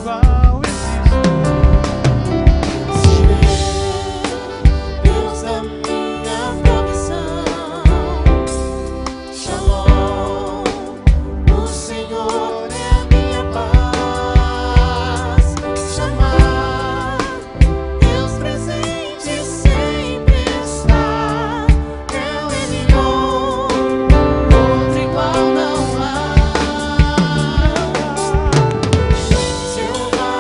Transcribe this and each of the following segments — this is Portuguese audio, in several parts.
igual existe. Deus da minha provisão, Shalom, o Senhor é a minha paz. Chamar Deus presente sempre está. El Elyon, outro igual não há. Jeová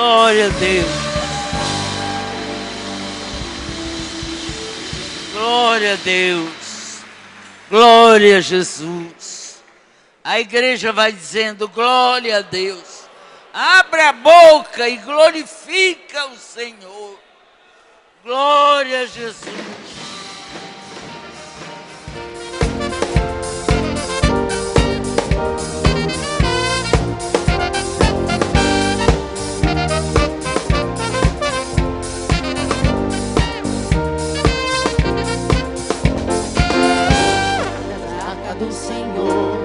Glória a Deus. Glória a Deus. Glória a Jesus. A igreja vai dizendo glória a Deus. Abra a boca e glorifica o Senhor. Glória a Jesus. Do Senhor,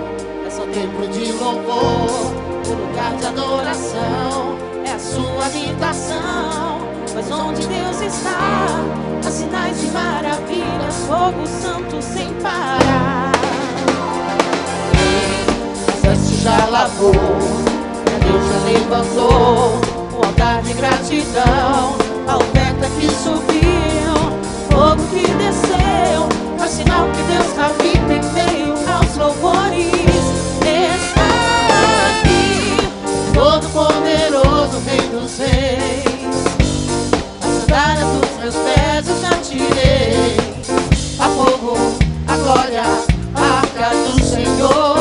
é só templo de louvor, o lugar de adoração, é a sua habitação, pois onde Deus está, há sinais e maravilhas, fogo santo sem parar. Exército já lavou, Deus já levantou, o altar de gratidão, a oferta que subiu, fogo que desceu, é o sinal que Deus habita em meio aos louvores. Está aqui, todo poderoso Rei dos Reis. A sandália dos meus pés eu já tirei. A fogo, a glória, a arca do Senhor.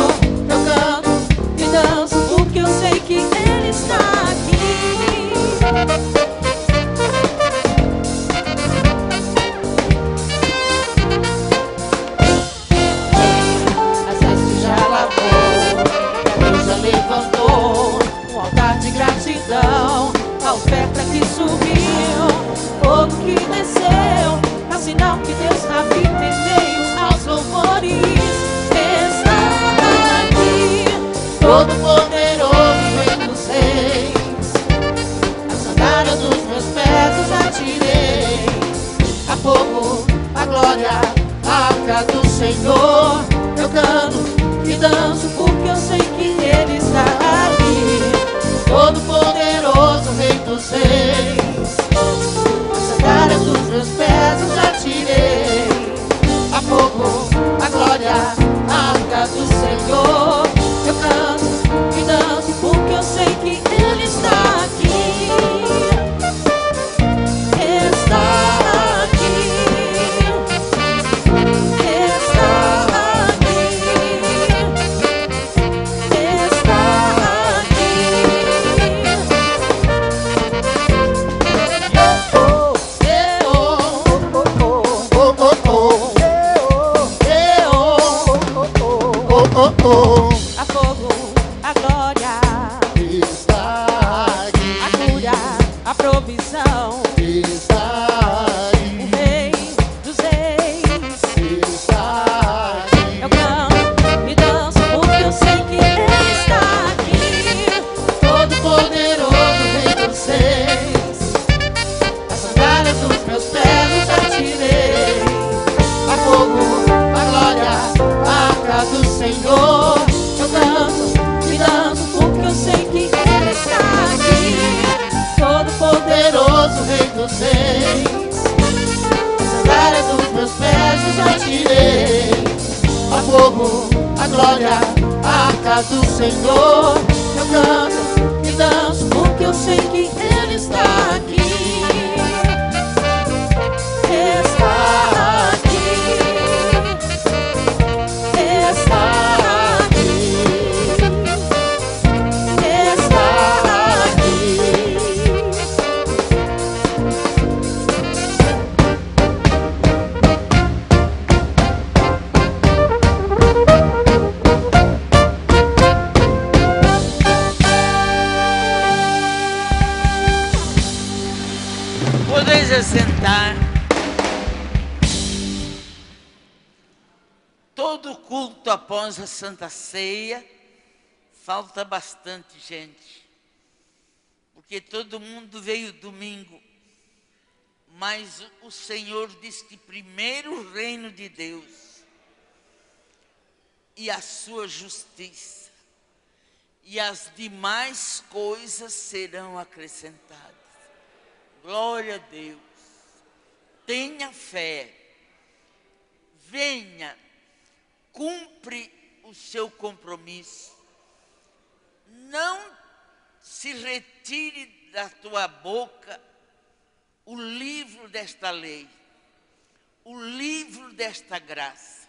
Eu canto e danço porque eu sei que Ele está aqui. Levantou um altar de gratidão, a oferta que subiu, fogo que desceu, é o sinal que Deus habita em meio aos louvores. Está aqui, todo poderoso Rei dos Reis. A sandália dos meus pés eu já tirei. A fogo, a glória, a arca do Senhor. Eu canto e danço porque eu sei que Ele está aqui, todo poderoso Rei dos Reis. A sandália dos meus pés eu já tirei. A fogo, a glória, a arca do Senhor. Eu canto e danço porque eu sei que Ele está aqui. Está aqui. Está aqui. Está aqui. Oh, a fogo, a glória, Está aqui, a cura, a provisão, está aqui, o Rei dos Reis. está aqui, Eu canto e danço porque eu sei que Ele está aqui, todo poderoso Rei dos Reis. A sandália dos meus pés eu já tirei. A fogo, a glória, a arca do Senhor. Eu canto e danço porque eu sei que Ele está aqui, todo poderoso Rei dos Reis. A sandália dos meus pés eu já tirei. A fogo, a glória, a arca do Senhor. Eu canto e danço porque eu sei que Ele está aqui. Está aqui. Está aqui. Está aqui. Podeis assentar. Todo culto após a Santa Ceia, falta bastante gente. Porque todo mundo veio domingo. Mas o Senhor diz que primeiro o reino de Deus e a sua justiça, e as demais coisas serão acrescentadas. Glória a Deus. Tenha fé. Venha. Cumpre o seu compromisso. Não se retire da tua boca o livro desta lei, o livro desta graça.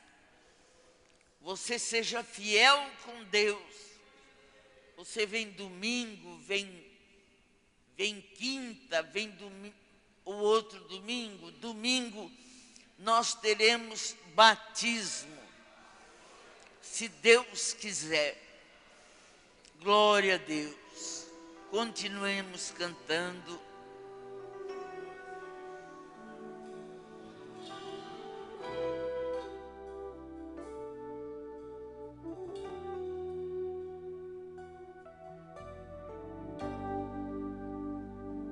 Você seja fiel com Deus. Você vem domingo, vem quinta, vem o outro domingo. Domingo nós teremos batismo, se Deus quiser. Glória a Deus. Continuemos cantando.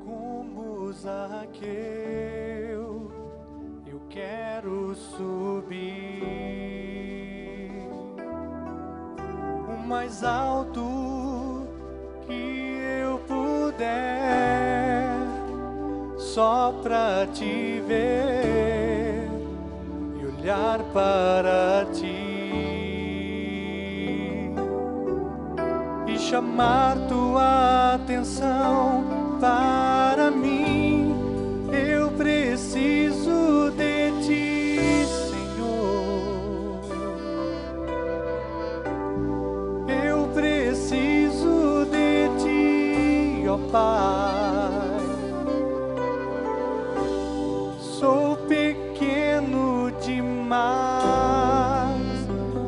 Como Zaqueu, eu quero subir o mais alto que eu puder, só pra te ver e olhar para ti e chamar tua atenção para mim. Eu preciso de ti, Senhor. Eu preciso de ti, ó Pai. Sou pequeno demais,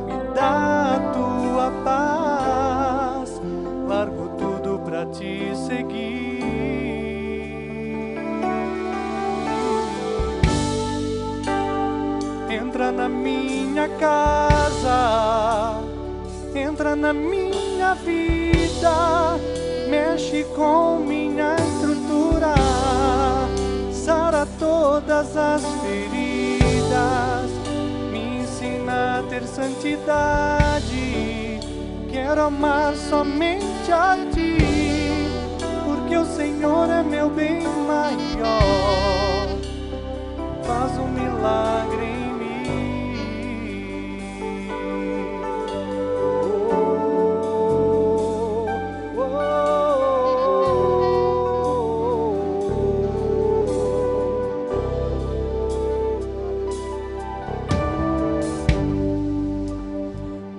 me dá a tua paz. Largo tudo pra te seguir. Entra na minha casa, entra na minha vida, mexe com minha estrutura, sara todas as feridas, me ensina a ter santidade. Quero amar somente a ti, porque o Senhor é meu bem maior. Faz um milagre em mim.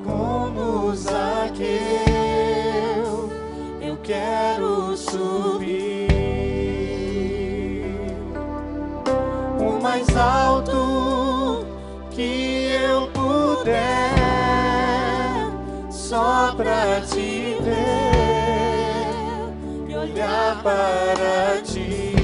Como Zaqueu, eu quero subir o mais alto que eu puder, só pra te ver e olhar para ti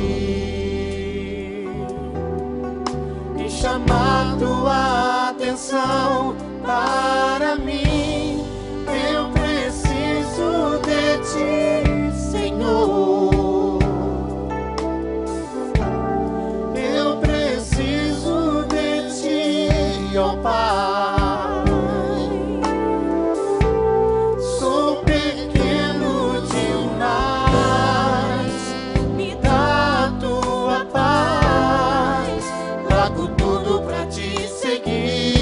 e chamar tua atenção para mim. Eu preciso de ti, Senhor. Eu preciso de ti, ó Pai. Sou pequeno demais, me dá a tua paz. Largo tudo pra te seguir.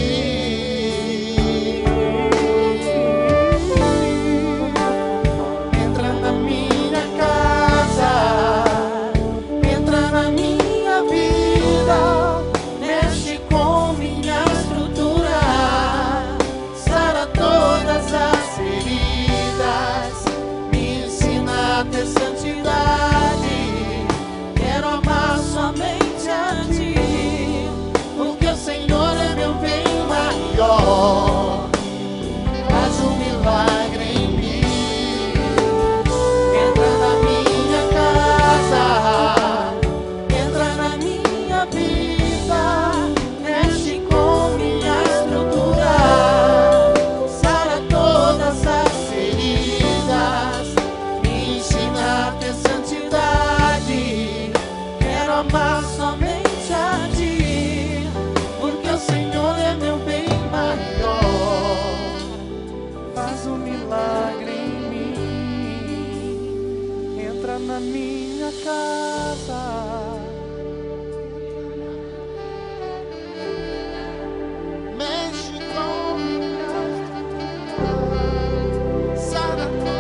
Entra na minha casa, entra na minha vida, mexe com minha estrutura, sara todas as feridas, me ensina a ter santidade. Quero amar somente a ti, porque o Senhor é meu bem maior. Faz um milagre em mim. Entra na minha casa, entra na minha vida, mexe com minha estrutura, sara todas as feridas, me ensina a ter santidade. Quero amar somente a ti, porque o Senhor é meu bem maior. Faz um milagre em mim. Entra na minha casa. Mexe com minha estrutura, sara todas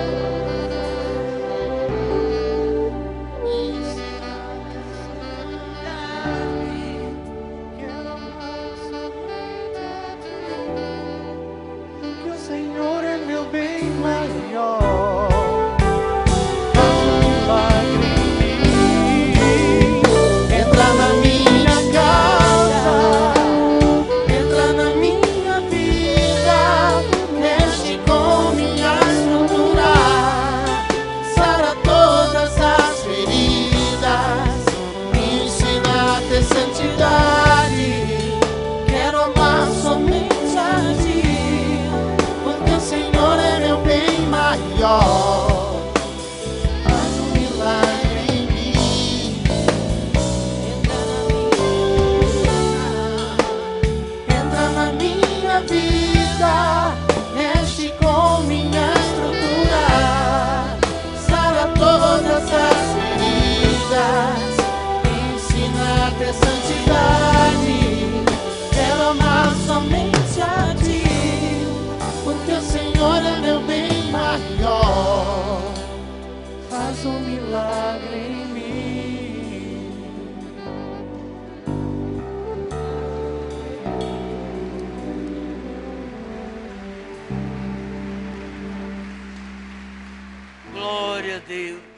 faz um milagre em mim. Glória a Deus.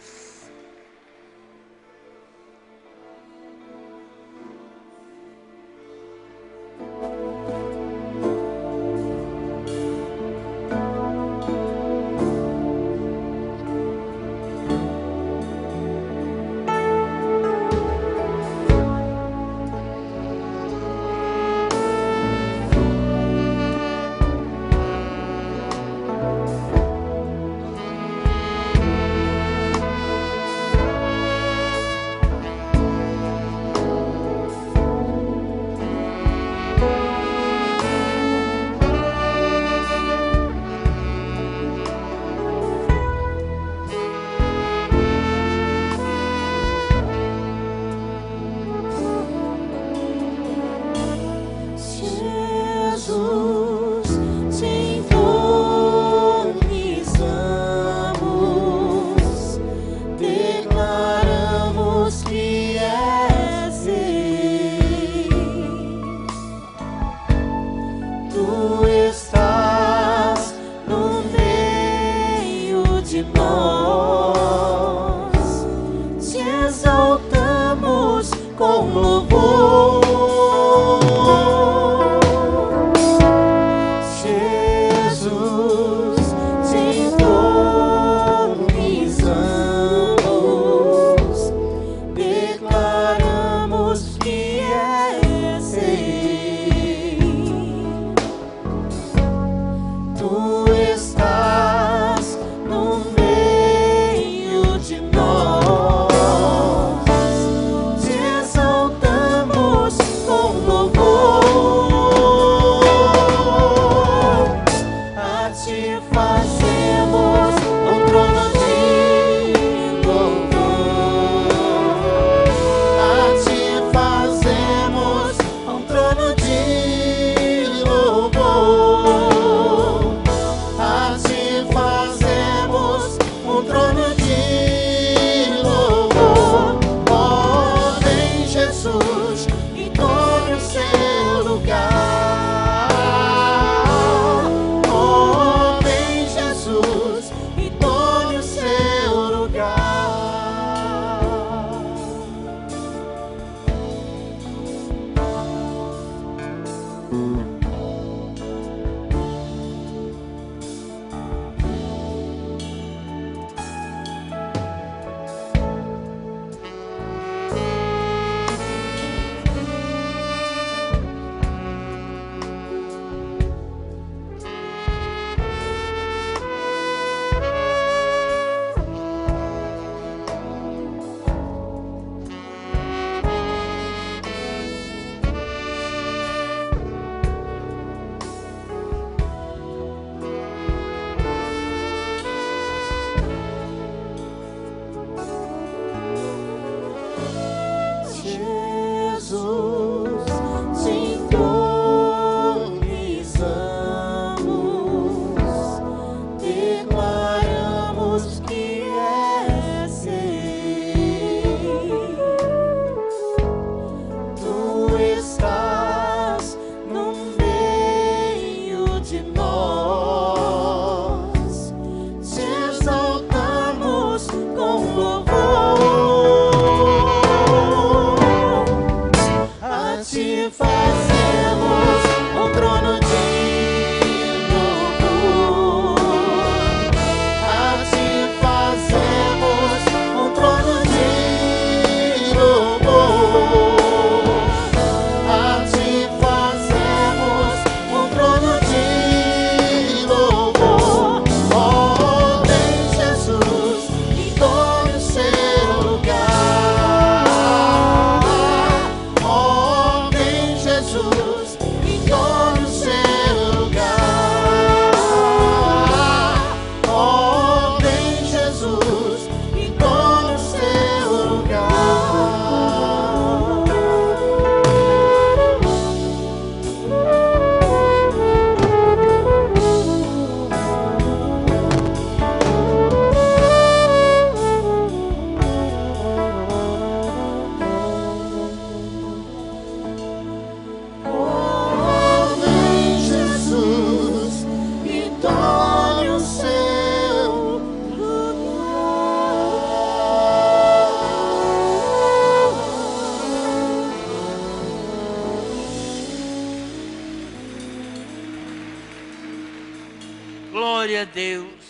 Deus,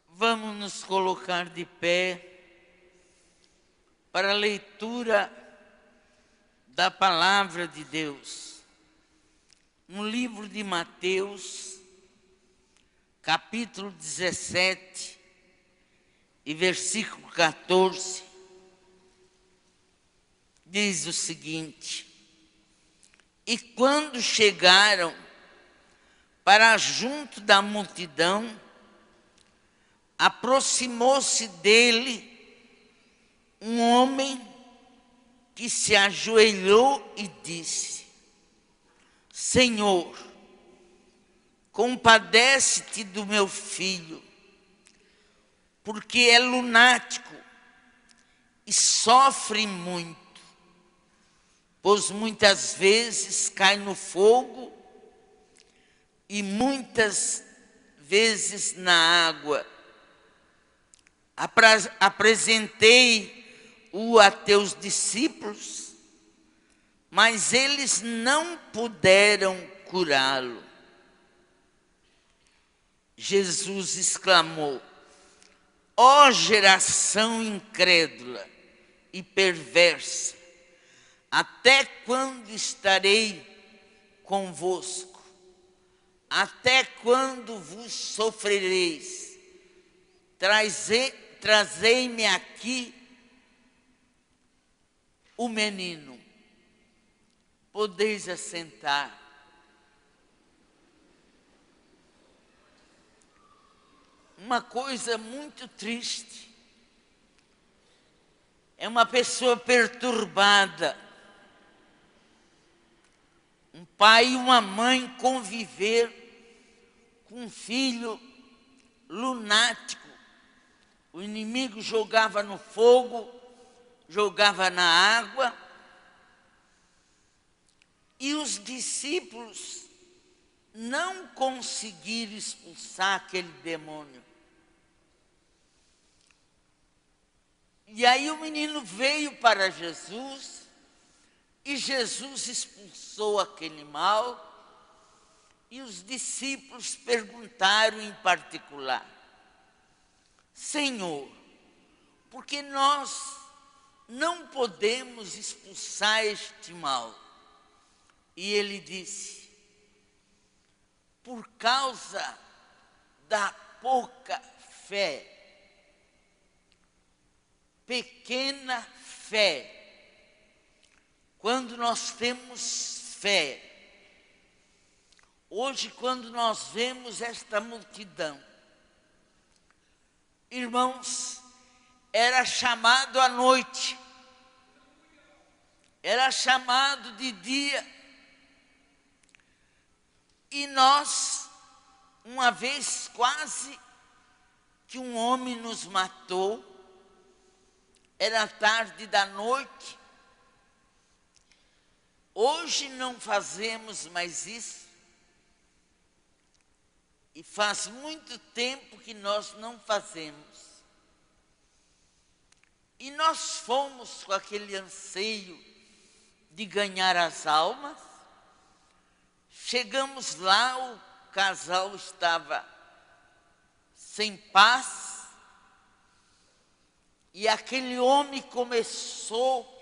vamos nos colocar de pé para a leitura da palavra de Deus. No livro de Mateus, capítulo 17 e versículo 14, diz o seguinte: e quando chegaram para junto da multidão, aproximou-se dele um homem que se ajoelhou e disse: Senhor, compadece-te do meu filho, porque é lunático e sofre muito, pois muitas vezes cai no fogo e muitas vezes na água. Apresentei-o a teus discípulos, mas eles não puderam curá-lo. Jesus exclamou: ó geração incrédula e perversa, até quando estarei convosco? Até quando vos sofrereis? Trazei-me aqui o menino. Podeis assentar. Uma coisa muito triste é uma pessoa perturbada, um pai e uma mãe conviver com um filho lunático. O inimigo jogava no fogo, jogava na água, e os discípulos não conseguiram expulsar aquele demônio. E aí o menino veio para Jesus, e Jesus expulsou aquele mal, e os discípulos perguntaram em particular: Senhor, por que nós não podemos expulsar este mal? E ele disse: por causa da pouca fé, pequena fé. Quando nós temos fé, hoje quando nós vemos esta multidão, irmãos, era chamado à noite, era chamado de dia, e nós, uma vez quase que um homem nos matou, era tarde da noite. Hoje não fazemos mais isso, e faz muito tempo que nós não fazemos. E nós fomos com aquele anseio de ganhar as almas. Chegamos lá, o casal estava sem paz, e aquele homem começou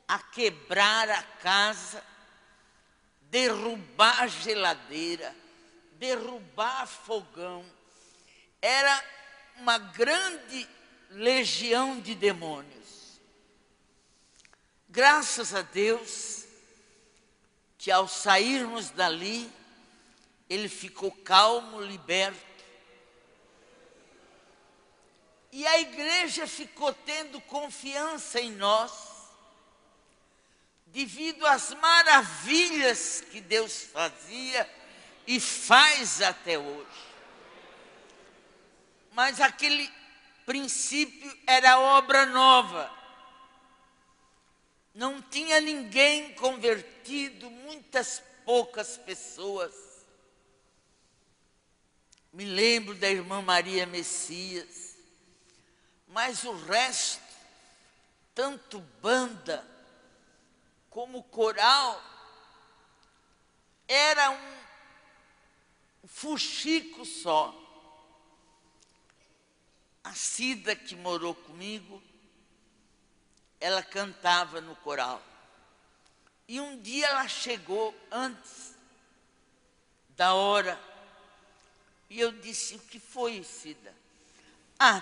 a quebrar a casa, derrubar a geladeira, derrubar fogão. Era uma grande legião de demônios. Graças a Deus que ao sairmos dali, ele ficou calmo, liberto. E a igreja ficou tendo confiança em nós, devido às maravilhas que Deus fazia e faz até hoje. Mas aquele princípio era obra nova. Não tinha ninguém convertido, muitas poucas pessoas. Me lembro da irmã Maria Messias, mas o resto, tanto banda como coral, era um fuxico só. A Cida, que morou comigo, ela cantava no coral. E um dia ela chegou antes da hora. E eu disse: o que foi, Cida?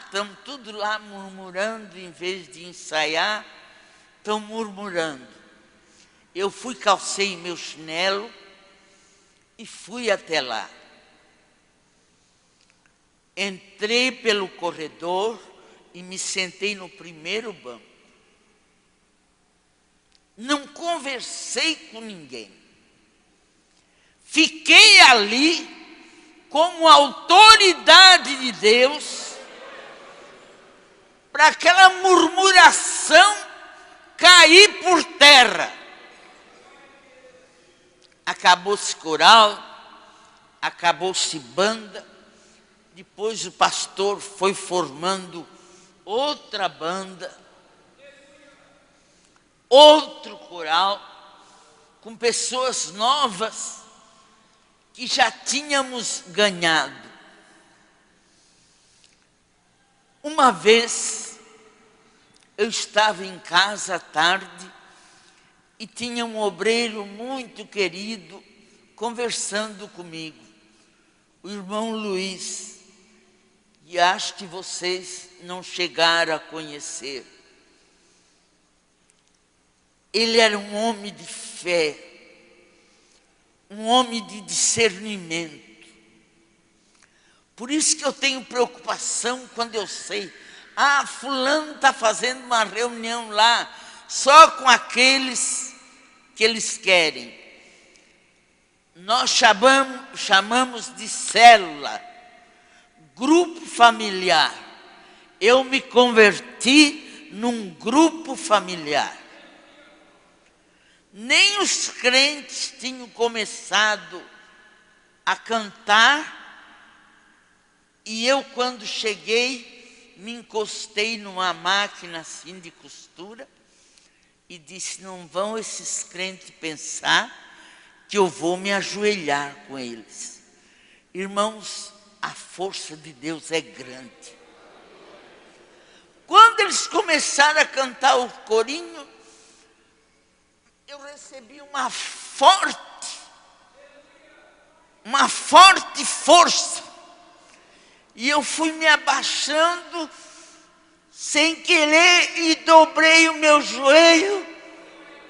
Estamos tudo lá murmurando, em vez de ensaiar, estão murmurando. Eu fui, calcei meu chinelo e fui até lá. Entrei pelo corredor e me sentei no primeiro banco. Não conversei com ninguém. Fiquei ali como autoridade de Deus para aquela murmuração cair por terra. Acabou-se coral, acabou-se banda. Depois o pastor foi formando outra banda, outro coral, com pessoas novas que já tínhamos ganhado. Uma vez eu estava em casa à tarde e tinha um obreiro muito querido conversando comigo, o irmão Luiz. E acho que vocês não chegaram a conhecer. Ele era um homem de fé, um homem de discernimento. Por isso que eu tenho preocupação quando eu sei, fulano está fazendo uma reunião lá, só com aqueles que eles querem. Nós chamamos de célula. Grupo familiar. Eu me converti num grupo familiar. Nem os crentes tinham começado a cantar, e eu, quando cheguei, me encostei numa máquina assim de costura e disse: não vão esses crentes pensar que eu vou me ajoelhar com eles. Irmãos, a força de Deus é grande. Quando eles começaram a cantar o corinho, eu recebi uma forte força. E eu fui me abaixando sem querer e dobrei o meu joelho,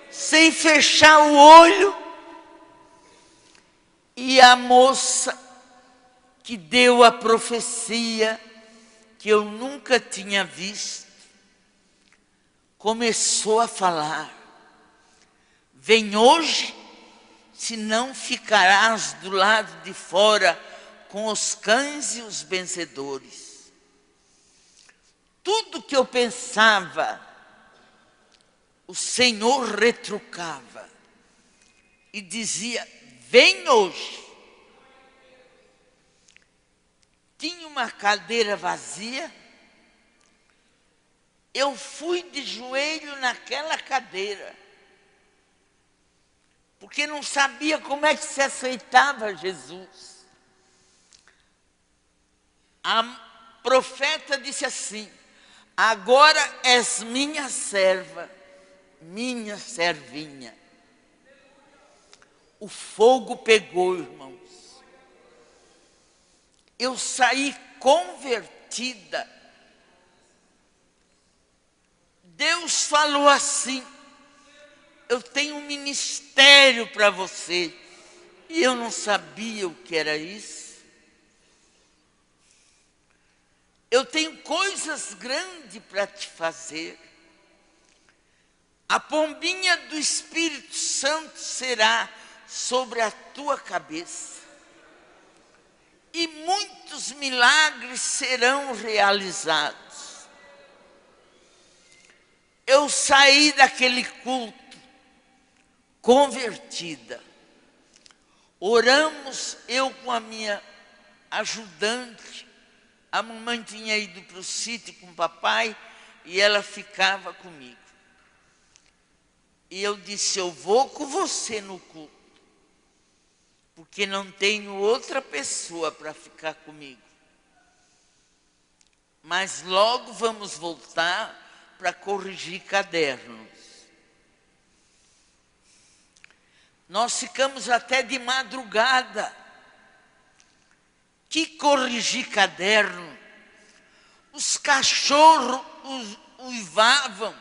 sem fechar o olho. E a moça que deu a profecia, que eu nunca tinha visto, começou a falar: vem hoje, senão ficarás do lado de fora com os cães e os benzedores. Tudo que eu pensava, o Senhor retrucava e dizia: vem hoje. Tinha uma cadeira vazia, eu fui de joelho naquela cadeira, porque não sabia como é que se aceitava Jesus. A profeta disse assim: agora és minha serva, minha servinha. O fogo pegou, irmãos. Eu saí convertida. Deus falou assim: eu tenho um ministério para você. E eu não sabia o que era isso. Eu tenho coisas grandes para te fazer. A pombinha do Espírito Santo será sobre a tua cabeça. E muitos milagres serão realizados. Eu saí daquele culto convertida. Oramos, eu com a minha ajudante. A mamãe tinha ido para o sítio com o papai e ela ficava comigo. E eu disse: eu vou com você no culto, porque não tenho outra pessoa para ficar comigo. Mas logo vamos voltar para corrigir cadernos. Nós ficamos até de madrugada. Que corrigir caderno? Os cachorros uivavam.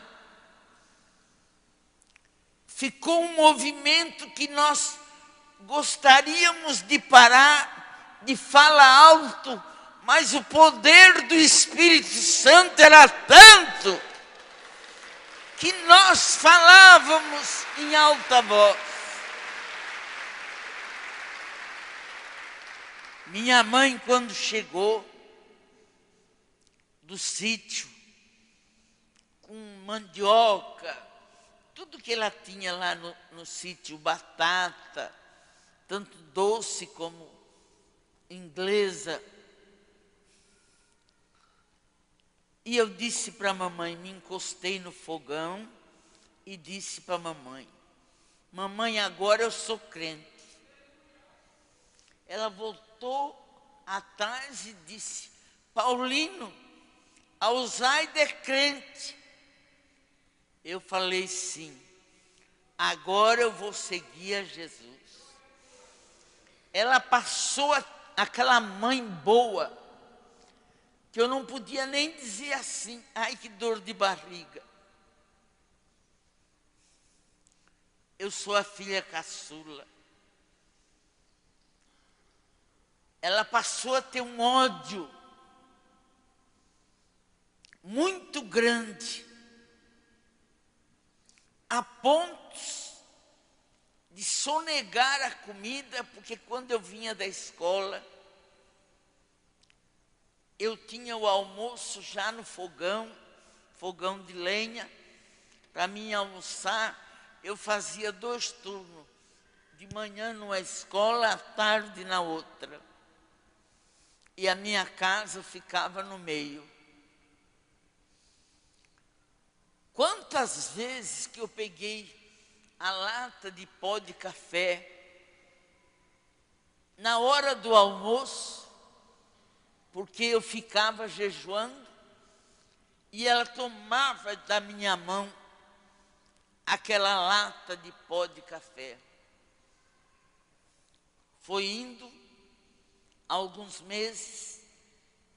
Ficou um movimento que nós gostaríamos de parar, de falar alto, mas o poder do Espírito Santo era tanto que nós falávamos em alta voz. Minha mãe, quando chegou do sítio, com mandioca, tudo que ela tinha lá no sítio, batata, tanto doce como inglesa. E eu disse para a mamãe, me encostei no fogão e disse para a mamãe, mamãe, agora eu sou crente. Ela voltou atrás e disse, Paulino, Alzaide é crente. Eu falei sim, agora eu vou seguir a Jesus. Ela passou aquela mãe boa, que eu não podia nem dizer assim, ai que dor de barriga. Eu sou a filha caçula. Ela passou a ter um ódio muito grande, a pontos de sonegar a comida, porque quando eu vinha da escola, eu tinha o almoço já no fogão de lenha. Para mim almoçar, eu fazia 2 turnos, de manhã numa escola, à tarde na outra. E a minha casa ficava no meio. Quantas vezes que eu peguei a lata de pó de café na hora do almoço, porque eu ficava jejuando, e ela tomava da minha mão aquela lata de pó de café. Foi indo, alguns meses,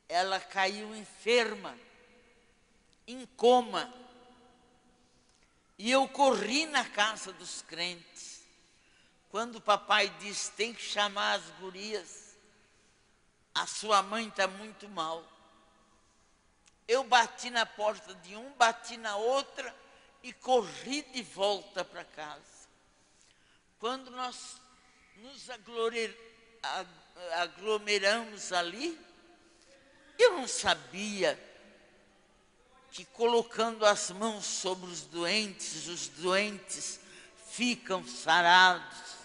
ela caiu enferma, em coma. E eu corri na casa dos crentes. Quando o papai disse, tem que chamar as gurias, a sua mãe está muito mal. Eu bati na porta de um, bati na outra e corri de volta para casa. Quando nós nos aglomeramos ali, eu não sabia que colocando as mãos sobre os doentes ficam sarados.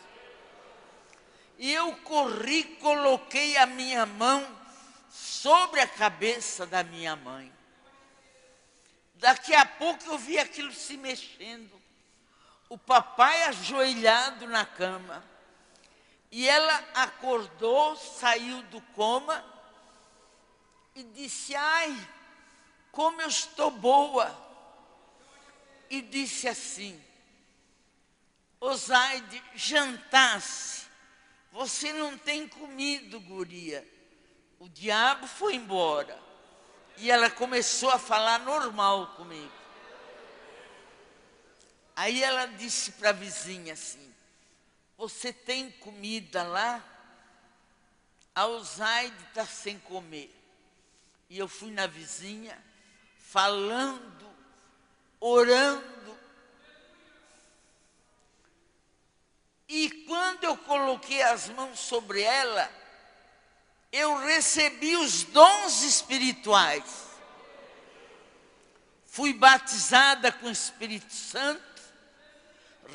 E eu corri, coloquei a minha mão sobre a cabeça da minha mãe. Daqui a pouco eu vi aquilo se mexendo. O papai ajoelhado na cama. E ela acordou, saiu do coma e disse, ai, como eu estou boa. E disse assim, Osaide, jantasse, você não tem comido, guria. O diabo foi embora. E ela começou a falar normal comigo. Aí ela disse para a vizinha assim, você tem comida lá? A Osaide está sem comer. E eu fui na vizinha, falando, orando. E quando eu coloquei as mãos sobre ela, eu recebi os dons espirituais. Fui batizada com o Espírito Santo,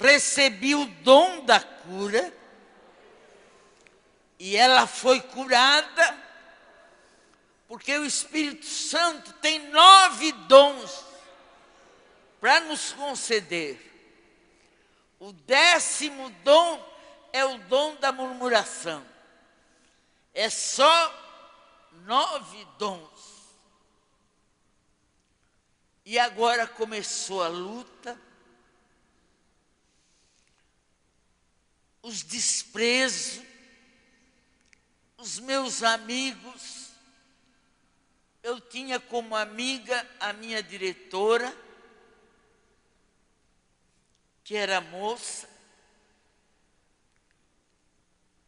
recebi o dom da cura, e ela foi curada, porque o Espírito Santo tem 9 dons para nos conceder. O 10º dom é o dom da murmuração. É só 9 dons. E agora começou a luta, os desprezos, os meus amigos. Eu tinha como amiga a minha diretora, que era moça,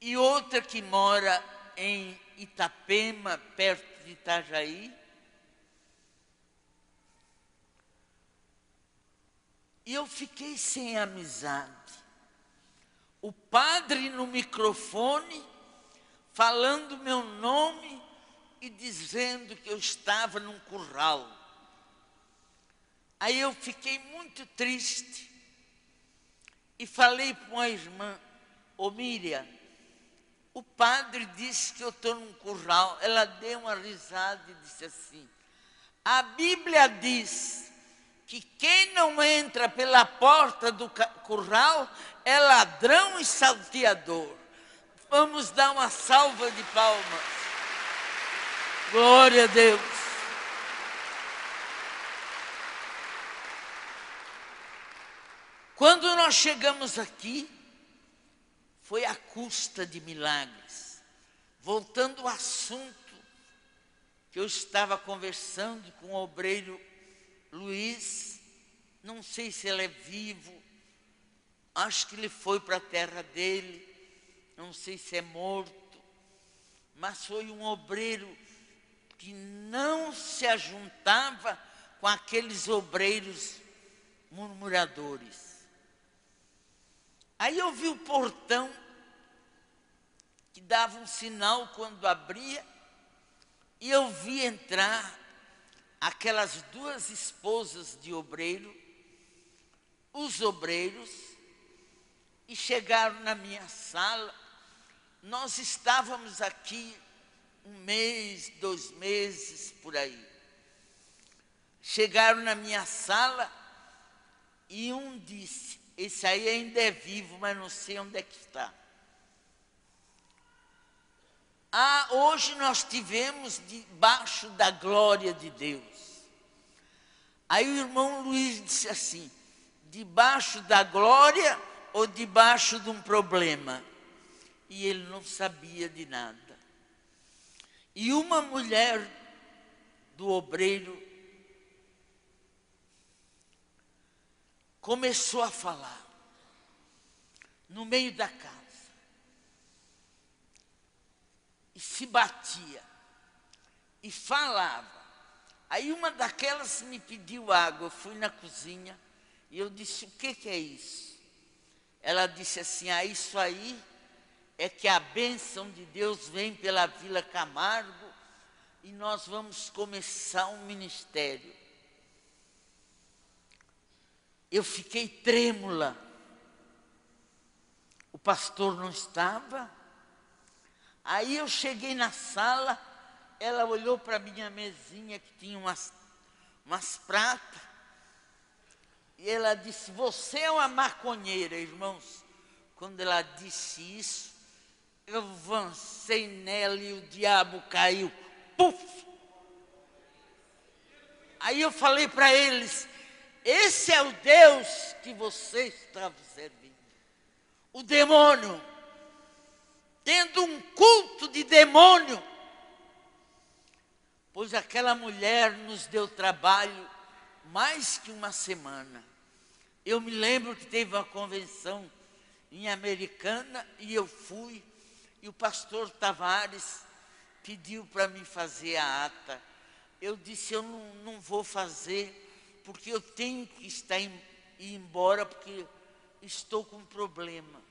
e outra que mora em Itapema, perto de Itajaí. E eu fiquei sem amizade. O padre no microfone, falando meu nome e dizendo que eu estava num curral. Aí eu fiquei muito triste e falei para uma irmã: ô Miriam, o padre disse que eu estou num curral. Ela deu uma risada e disse assim: a Bíblia diz que quem não entra pela porta do curral é ladrão e salteador. Vamos dar uma salva de palmas. Glória a Deus. Quando nós chegamos aqui, foi à custa de milagres. Voltando ao assunto que eu estava conversando com o obreiro Luiz, não sei se ele é vivo, acho que ele foi para a terra dele, não sei se é morto, mas foi um obreiro que não se ajuntava com aqueles obreiros murmuradores. Aí eu vi o portão que dava um sinal quando abria, e eu vi entrar aquelas 2 esposas de obreiro, os obreiros, e chegaram na minha sala. Nós estávamos aqui 1 mês, 2 meses, por aí. Chegaram na minha sala e um disse: esse aí ainda é vivo, mas não sei onde é que está. Ah, hoje nós tivemos debaixo da glória de Deus. Aí o irmão Luiz disse assim: debaixo da glória ou debaixo de um problema? E ele não sabia de nada. E uma mulher do obreiro começou a falar no meio da casa. E se batia. E falava. Aí uma daquelas me pediu água. Eu fui na cozinha e eu disse: o que é isso? Ela disse assim: ah, isso aí é que a bênção de Deus vem pela Vila Camargo e nós vamos começar um ministério. Eu fiquei trêmula. O pastor não estava. Aí eu cheguei na sala, ela olhou para a minha mesinha que tinha umas pratas, e ela disse: você é uma maconheira, irmãos. Quando ela disse isso, eu avancei nela e o diabo caiu. Puf! Aí eu falei para eles: esse é o Deus que você estava servindo. O demônio, tendo um culto de demônio. Pois aquela mulher nos deu trabalho mais que uma semana. Eu me lembro que teve uma convenção em Americana e eu fui, e o pastor Tavares pediu para mim fazer a ata. Eu disse: eu não vou fazer, porque eu tenho que ir embora, porque estou com um problema.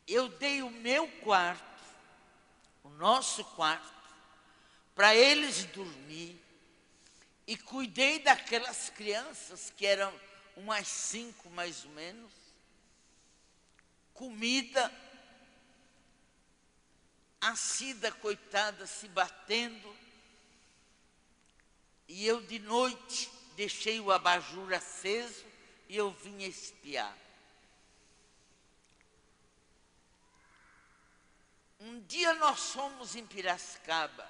Eu dei o meu quarto, o nosso quarto, para eles dormir, e cuidei daquelas crianças, que eram umas 5 mais ou menos, comida, a Cida, coitada, se batendo, e eu de noite deixei o abajur aceso e eu vinha espiar. Um dia nós fomos em Piracicaba.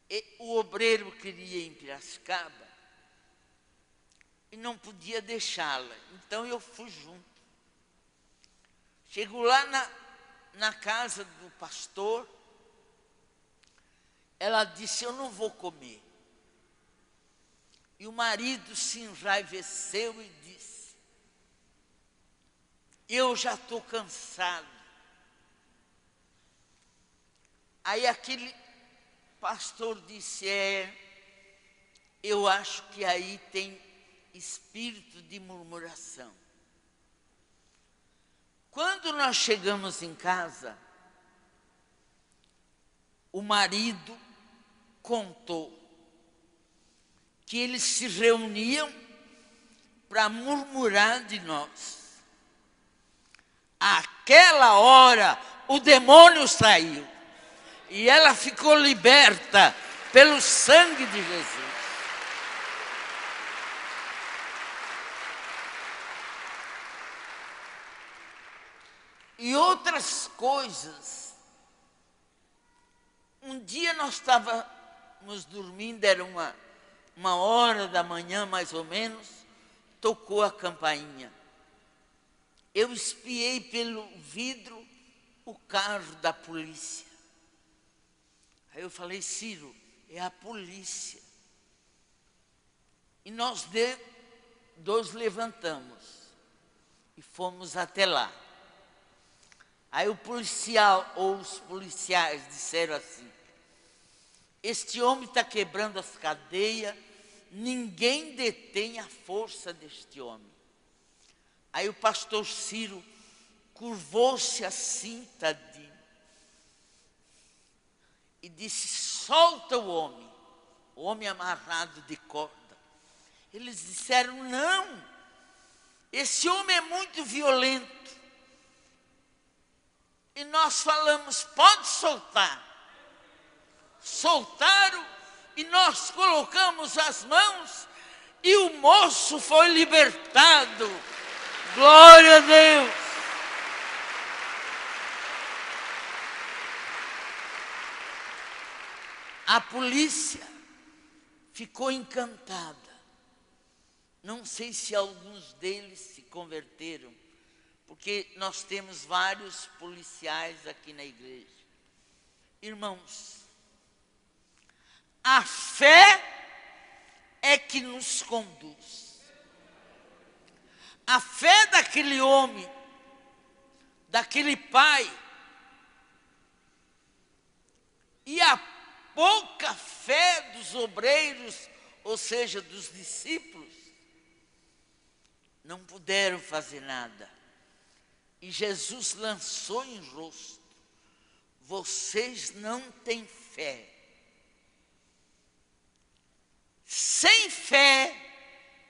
E o obreiro queria ir em Piracicaba e não podia deixá-la. Então eu fui junto. Chego lá na casa do pastor. Ela disse, eu não vou comer. E o marido se enraiveceu e disse, eu já estou cansado. Aí aquele pastor disse, eu acho que aí tem espírito de murmuração. Quando nós chegamos em casa, o marido contou que eles se reuniam para murmurar de nós. Aquela hora, o demônio saiu. E ela ficou liberta pelo sangue de Jesus. E outras coisas. Um dia nós estávamos dormindo, era uma hora da manhã mais ou menos, tocou a campainha. Eu espiei pelo vidro o carro da polícia. Aí eu falei, Ciro, é a polícia. E nós dois levantamos e fomos até lá. Aí o policial, ou os policiais disseram assim, este homem está quebrando as cadeias, ninguém detém a força deste homem. Aí o pastor Ciro curvou-se assim, tadinho, e disse, solta o homem amarrado de corda. Eles disseram, não, esse homem é muito violento. E nós falamos, pode soltar. Soltaram e nós colocamos as mãos e o moço foi libertado. Glória a Deus. A polícia ficou encantada. Não sei se alguns deles se converteram, porque nós temos vários policiais aqui na igreja. Irmãos, a fé é que nos conduz. A fé daquele homem, daquele pai, e a pouca fé dos obreiros, ou seja, dos discípulos, não puderam fazer nada. E Jesus lançou em rosto, vocês não têm fé. Sem fé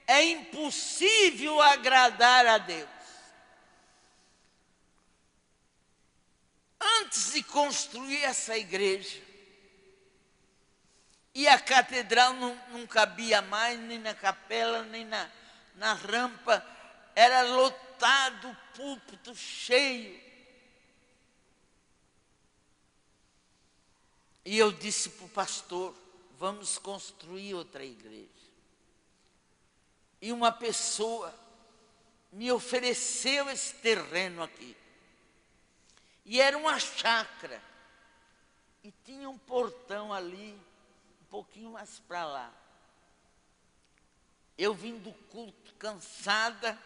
é impossível agradar a Deus. Antes de construir essa igreja, e a catedral não cabia mais, nem na capela, nem na rampa, era lotado, o púlpito cheio. E eu disse para o pastor, vamos construir outra igreja. E uma pessoa me ofereceu esse terreno aqui. E era uma chácara. E tinha um portão ali, um pouquinho mais para lá. Eu vim do culto cansada,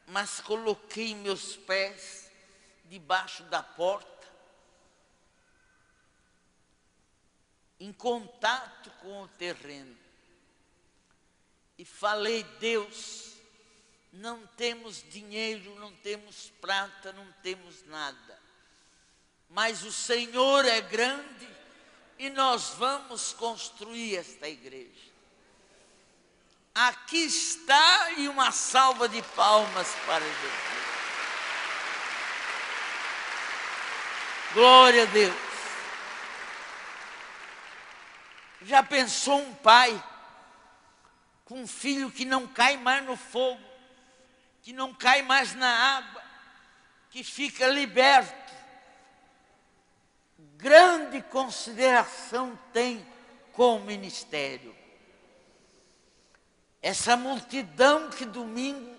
mas coloquei meus pés debaixo da porta, em contato com o terreno. E falei, Deus, não temos dinheiro, não temos prata, não temos nada. Mas o Senhor é grande e nós vamos construir esta igreja. Aqui está, e uma salva de palmas para Jesus. Glória a Deus. Já pensou um pai com um filho que não cai mais no fogo, que não cai mais na água, que fica liberto? grande consideração tem com o ministério. Essa multidão que domingo,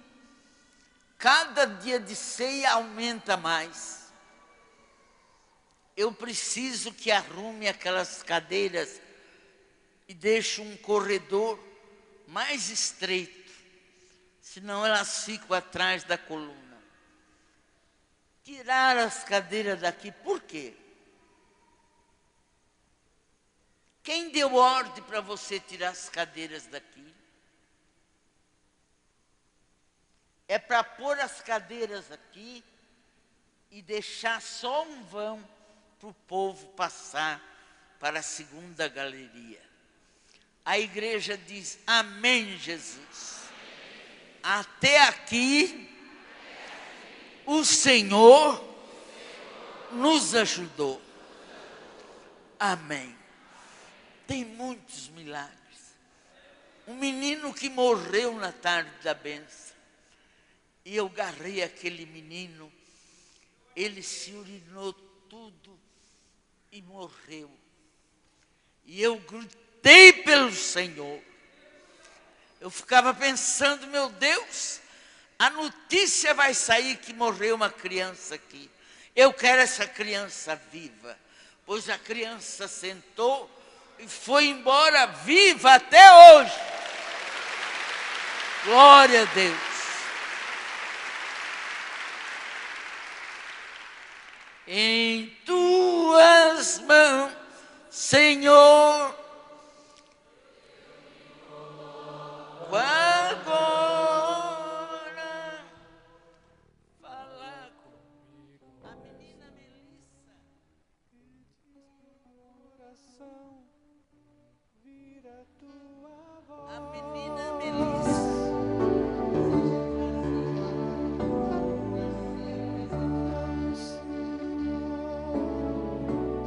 cada dia de ceia aumenta mais. Eu preciso que arrume aquelas cadeiras e deixe um corredor mais estreito, senão elas ficam atrás da coluna. Tirar as cadeiras daqui, por quê? Quem deu ordem para você tirar as cadeiras daqui? É para pôr as cadeiras aqui e deixar só um vão para o povo passar para a segunda galeria. A igreja diz, amém, Jesus. Até aqui, o Senhor nos ajudou. Amém. Tem muitos milagres. Um menino que morreu na tarde da bênção. E eu agarrei aquele menino, ele se urinou tudo e morreu. E eu gritei pelo Senhor. Eu ficava pensando, meu Deus, a notícia vai sair que morreu uma criança aqui. Eu quero essa criança viva. Pois a criança sentou e foi embora viva até hoje. Glória a Deus. Em tuas mãos, Senhor, agora fala comigo. A menina Melissa. Coração, vira tua voz. A menina Melissa.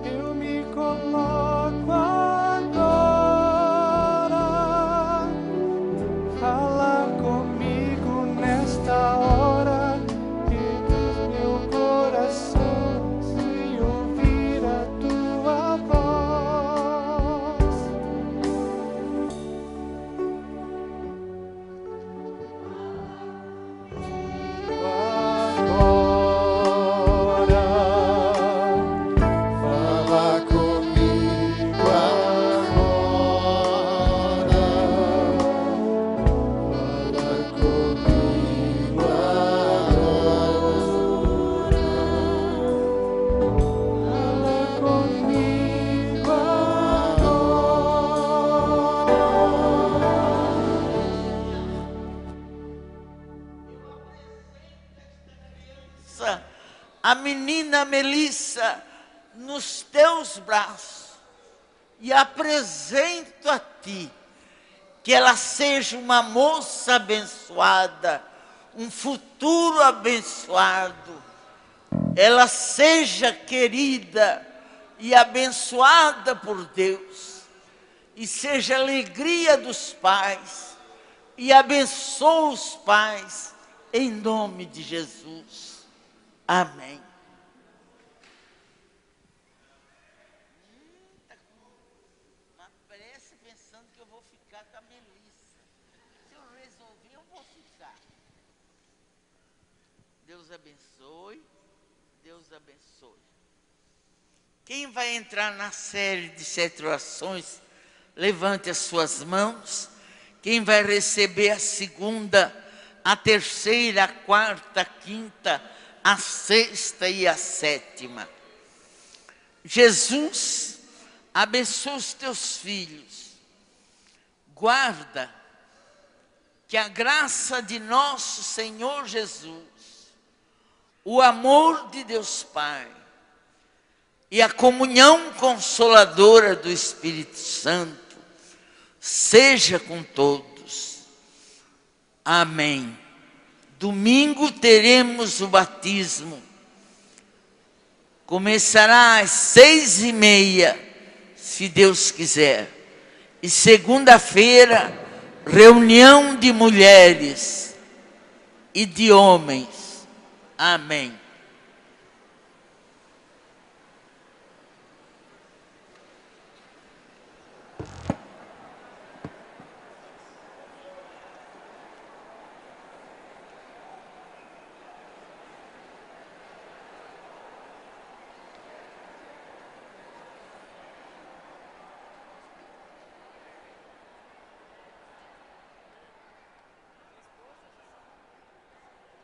Eu me coloco agora, fala comigo nesta hora, reduz meu coração sem ouvir a tua voz. Agora, fala comigo agora, fala comigo agora, fala comigo agora. A menina Melissa nos teus braços e apresento a ti que ela seja uma moça abençoada, um futuro abençoado, ela seja querida e abençoada por Deus e seja alegria dos pais e abençoa os pais em nome de Jesus. Amém. Mas parece pensando que eu vou ficar com a Melissa. Se eu resolver, eu vou ficar. Deus abençoe. Deus abençoe. Quem vai entrar na série de 7 orações, levante as suas mãos. Quem vai receber a segunda, a terceira, a quarta, a quinta, a sexta e a sétima. Jesus, abençoa os teus filhos. Guarda que a graça de nosso Senhor Jesus, o amor de Deus Pai e a comunhão consoladora do Espírito Santo seja com todos. Amém. Domingo teremos o batismo. Começará às 6:30, se Deus quiser. E segunda-feira, reunião de mulheres e de homens. Amém.